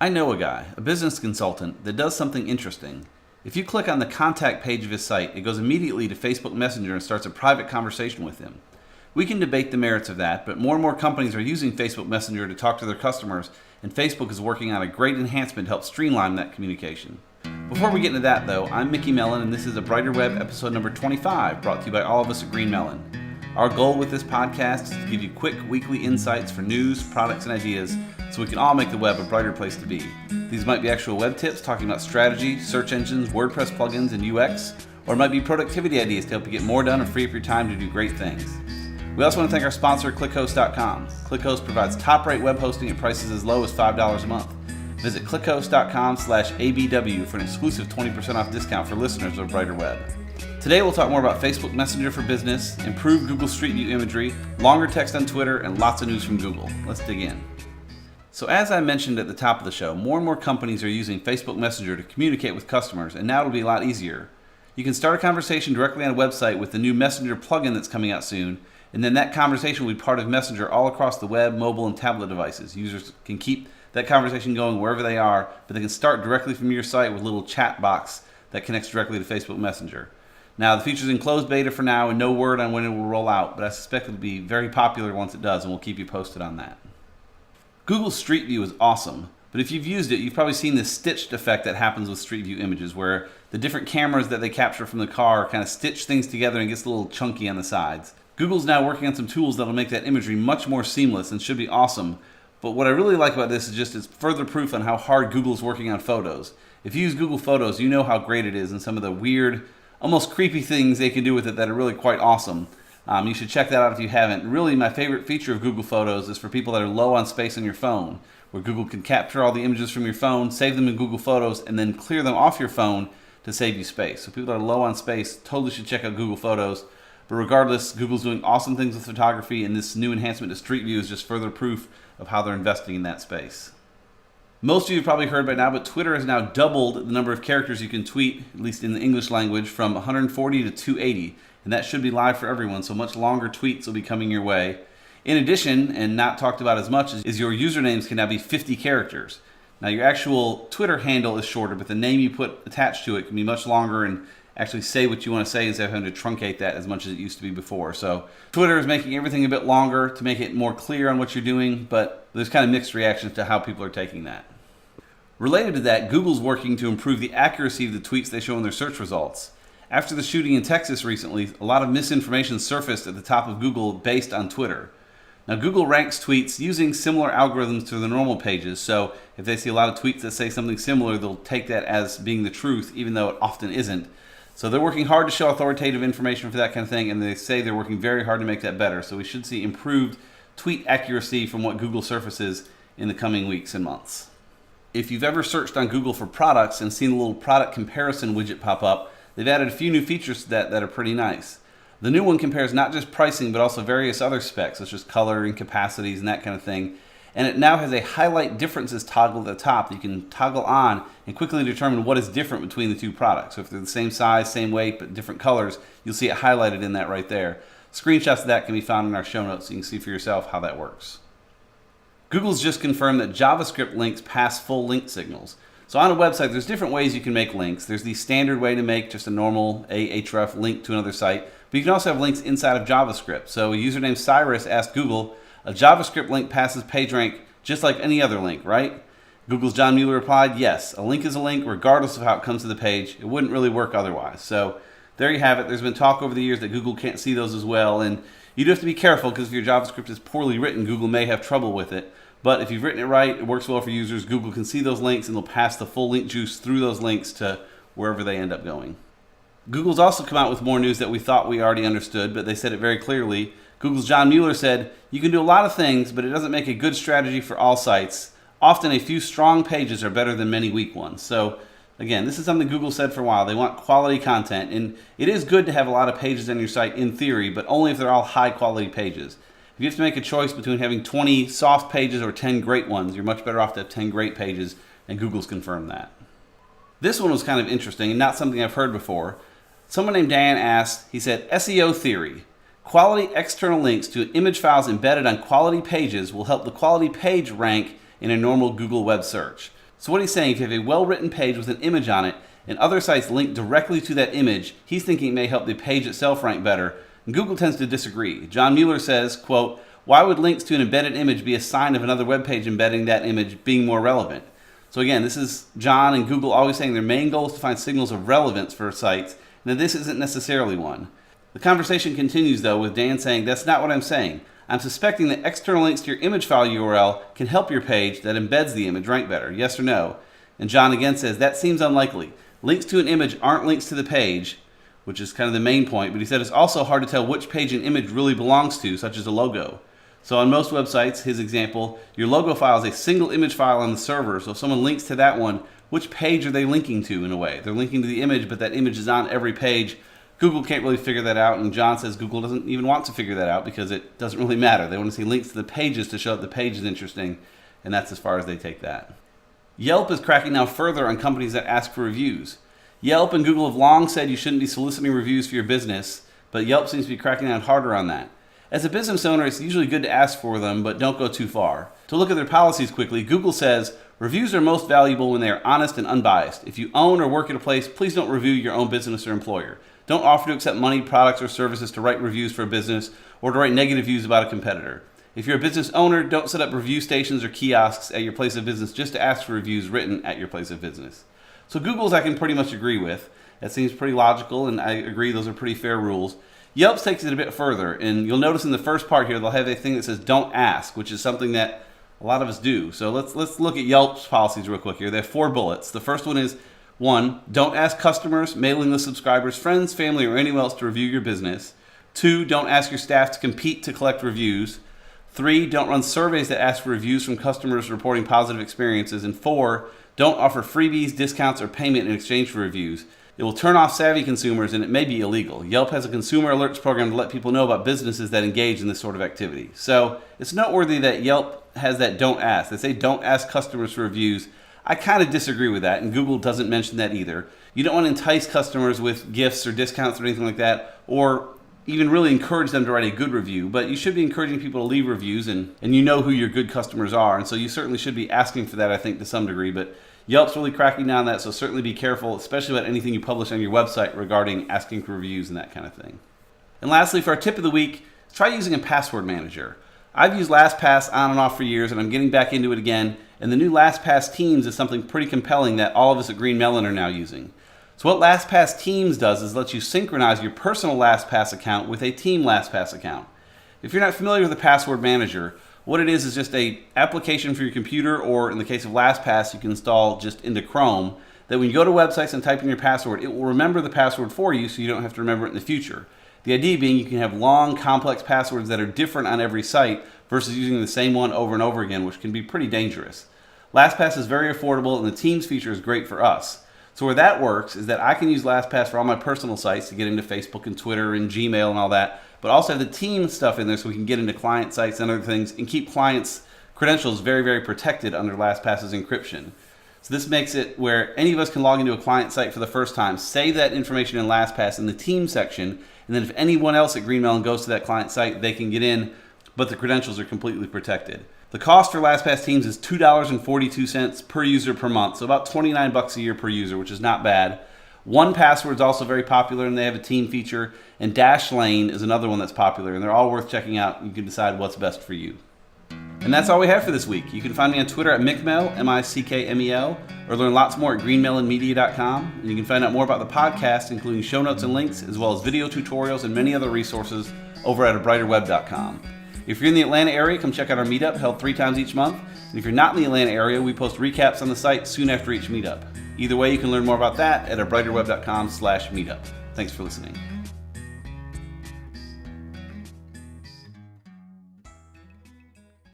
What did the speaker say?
I know a guy, a business consultant, that does something interesting. If you click on the contact page of his site, it goes immediately to Facebook Messenger and starts a private conversation with him. We can debate the merits of that, but more and more companies are using Facebook Messenger to talk to their customers, and Facebook is working on a great enhancement to help streamline that communication. Before we get into that though, I'm Mickey Mellon, and this is a Brighter Web episode number 25, brought to you by all of us at Green Mellon. Our goal with this podcast is to give you quick weekly insights for news, products, and ideas so we can all make the web a brighter place to be. These might be actual web tips talking about strategy, search engines, WordPress plugins, and UX, or it might be productivity ideas to help you get more done and free up your time to do great things. We also want to thank our sponsor, ClickHost.com. ClickHost provides top-rate web hosting at prices as low as $5 a month. Visit ClickHost.com/ABW for an exclusive 20% off discount for listeners of Brighter Web. Today we'll talk more about Facebook Messenger for Business, improved Google Street View imagery, longer text on Twitter, and lots of news from Google. Let's dig in. So as I mentioned at the top of the show, more and more companies are using Facebook Messenger to communicate with customers, and now it'll be a lot easier. You can start a conversation directly on a website with the new Messenger plugin that's coming out soon, and then that conversation will be part of Messenger all across the web, mobile, and tablet devices. Users can keep that conversation going wherever they are, but they can start directly from your site with a little chat box that connects directly to Facebook Messenger. Now, the feature's in closed beta for now, and no word on when it will roll out, but I suspect it'll be very popular once it does, and we'll keep you posted on that. Google Street View is awesome, but if you've used it, you've probably seen this stitched effect that happens with Street View images, where the different cameras that they capture from the car kind of stitch things together and gets a little chunky on the sides. Google's now working on some tools that'll make that imagery much more seamless and should be awesome, but what I really like about this is just it's further proof on how hard Google's working on photos. If you use Google Photos, you know how great it is and some of the weird, almost creepy things they can do with it that are really quite awesome. You should check that out if you haven't. Really, my favorite feature of Google Photos is for people that are low on space on your phone, where Google can capture all the images from your phone, save them in Google Photos, and then clear them off your phone to save you space. So people that are low on space totally should check out Google Photos. But regardless, Google's doing awesome things with photography, and this new enhancement to Street View is just further proof of how they're investing in that space. Most of you have probably heard by now, but Twitter has now doubled the number of characters you can tweet, at least in the English language, from 140 to 280. And that should be live for everyone, so much longer tweets will be coming your way. In addition, and not talked about as much, is your usernames can now be 50 characters. Now your actual Twitter handle is shorter, but the name you put attached to it can be much longer and actually say what you want to say instead of having to truncate that as much as it used to be before. So Twitter is making everything a bit longer to make it more clear on what you're doing, but there's kind of mixed reactions to how people are taking that. Related to that, Google's working to improve the accuracy of the tweets they show in their search results. After the shooting in Texas recently, a lot of misinformation surfaced at the top of Google based on Twitter. Now, Google ranks tweets using similar algorithms to the normal pages, so if they see a lot of tweets that say something similar, they'll take that as being the truth, even though it often isn't. So they're working hard to show authoritative information for that kind of thing, and they say they're working very hard to make that better. So we should see improved tweet accuracy from what Google surfaces in the coming weeks and months. If you've ever searched on Google for products and seen a little product comparison widget pop up, they've added a few new features to that are pretty nice. The new one compares not just pricing, but also various other specs, such as color and capacities and that kind of thing. And it now has a highlight differences toggle at the top that you can toggle on and quickly determine what is different between the two products. So if they're the same size, same weight, but different colors, you'll see it highlighted in that right there. Screenshots of that can be found in our show notes so you can see for yourself how that works. Google's just confirmed that JavaScript links pass full link signals. So on a website, there's different ways you can make links. There's the standard way to make just a normal href link to another site, but you can also have links inside of JavaScript. So a user named Cyrus asked Google, a JavaScript link passes PageRank just like any other link, right? Google's John Mueller replied, yes, a link is a link regardless of how it comes to the page. It wouldn't really work otherwise. So there you have it. There's been talk over the years that Google can't see those as well, and you do have to be careful because if your JavaScript is poorly written, Google may have trouble with it. But if you've written it right, it works well for users. Google can see those links and they'll pass the full link juice through those links to wherever they end up going. Google's also come out with more news that we thought we already understood, but they said it very clearly. Google's John Mueller said, you can do a lot of things, but it doesn't make a good strategy for all sites. Often a few strong pages are better than many weak ones. So again, this is something Google said for a while. They want quality content, and it is good to have a lot of pages on your site in theory, but only if they're all high quality pages. If you have to make a choice between having 20 soft pages or 10 great ones, you're much better off to have 10 great pages, and Google's confirmed that. This one was kind of interesting and not something I've heard before. Someone named Dan asked, he said, SEO theory. Quality external links to image files embedded on quality pages will help the quality page rank in a normal Google web search. So what he's saying, if you have a well-written page with an image on it and other sites link directly to that image, he's thinking it may help the page itself rank better, and Google tends to disagree. John Mueller says, quote, "Why would links to an embedded image be a sign of another web page embedding that image being more relevant?" So again, this is John and Google always saying their main goal is to find signals of relevance for sites, and that this isn't necessarily one. The conversation continues though with Dan saying, "That's not what I'm saying. I'm suspecting that external links to your image file URL can help your page that embeds the image rank better, yes or no?" And John again says, "That seems unlikely. Links to an image aren't links to the page," which is kind of the main point, but he said it's also hard to tell which page an image really belongs to, such as a logo. So on most websites, his example, your logo file is a single image file on the server, so if someone links to that one, which page are they linking to in a way? They're linking to the image, but that image is on every page. Google can't really figure that out, and John says Google doesn't even want to figure that out because it doesn't really matter. They want to see links to the pages to show that the page is interesting, and that's as far as they take that. Yelp is cracking down further on companies that ask for reviews. Yelp and Google have long said you shouldn't be soliciting reviews for your business, but Yelp seems to be cracking down harder on that. As a business owner, it's usually good to ask for them, but don't go too far. To look at their policies quickly, Google says, "Reviews are most valuable when they are honest and unbiased. If you own or work at a place, please don't review your own business or employer. Don't offer to accept money, products, or services to write reviews for a business or to write negative views about a competitor. If you're a business owner, don't set up review stations or kiosks at your place of business just to ask for reviews written at your place of business." So Google's I can pretty much agree with. That seems pretty logical, and I agree those are pretty fair rules. Yelp takes it a bit further, and you'll notice in the first part here they'll have a thing that says "don't ask," which is something that a lot of us do. So let's look at Yelp's policies real quick here. They have 4 bullets. The first one is 1. Don't ask customers, mailing list subscribers, friends, family, or anyone else to review your business. 2. Don't ask your staff to compete to collect reviews. 3. Don't run surveys that ask for reviews from customers reporting positive experiences. And 4. Don't offer freebies, discounts, or payment in exchange for reviews. It will turn off savvy consumers, and it may be illegal. Yelp has a consumer alerts program to let people know about businesses that engage in this sort of activity. So it's noteworthy that Yelp has that "don't ask." They say don't ask customers for reviews. I kind of disagree with that, and Google doesn't mention that either. You don't want to entice customers with gifts or discounts or anything like that, or even really encourage them to write a good review, but you should be encouraging people to leave reviews, and you know who your good customers are, and so you certainly should be asking for that, I think, to some degree, but Yelp's really cracking down on that, so certainly be careful, especially about anything you publish on your website regarding asking for reviews and that kind of thing. And lastly, for our tip of the week, try using a password manager. I've used LastPass on and off for years, and I'm getting back into it again, and the new LastPass Teams is something pretty compelling that all of us at Green Melon are now using. So what LastPass Teams does is lets you synchronize your personal LastPass account with a team LastPass account. If you're not familiar with a password manager, what it is just a application for your computer, or in the case of LastPass, you can install just into Chrome, that when you go to websites and type in your password, it will remember the password for you so you don't have to remember it in the future. The idea being you can have long, complex passwords that are different on every site versus using the same one over and over again, which can be pretty dangerous. LastPass is very affordable, and the Teams feature is great for us. So where that works is that I can use LastPass for all my personal sites to get into Facebook and Twitter and Gmail and all that, but also have the team stuff in there so we can get into client sites and other things and keep clients' credentials very, very protected under LastPass's encryption. So this makes it where any of us can log into a client site for the first time, save that information in LastPass in the team section, and then if anyone else at Green Melon goes to that client site, they can get in, but the credentials are completely protected. The cost for LastPass Teams is $2.42 per user per month, so about $29 a year per user, which is not bad. 1Password is also very popular, and they have a team feature, and Dashlane is another one that's popular, and they're all worth checking out. You can decide what's best for you. And that's all we have for this week. You can find me on Twitter at Mickmel, M-I-C-K-M-E-L, or learn lots more at greenmelonmedia.com. And you can find out more about the podcast, including show notes and links, as well as video tutorials and many other resources over at abrighterweb.com. If you're in the Atlanta area, come check out our meetup held 3 times each month. And if you're not in the Atlanta area, we post recaps on the site soon after each meetup. Either way, you can learn more about that at abrighterweb.com/meetup. Thanks for listening.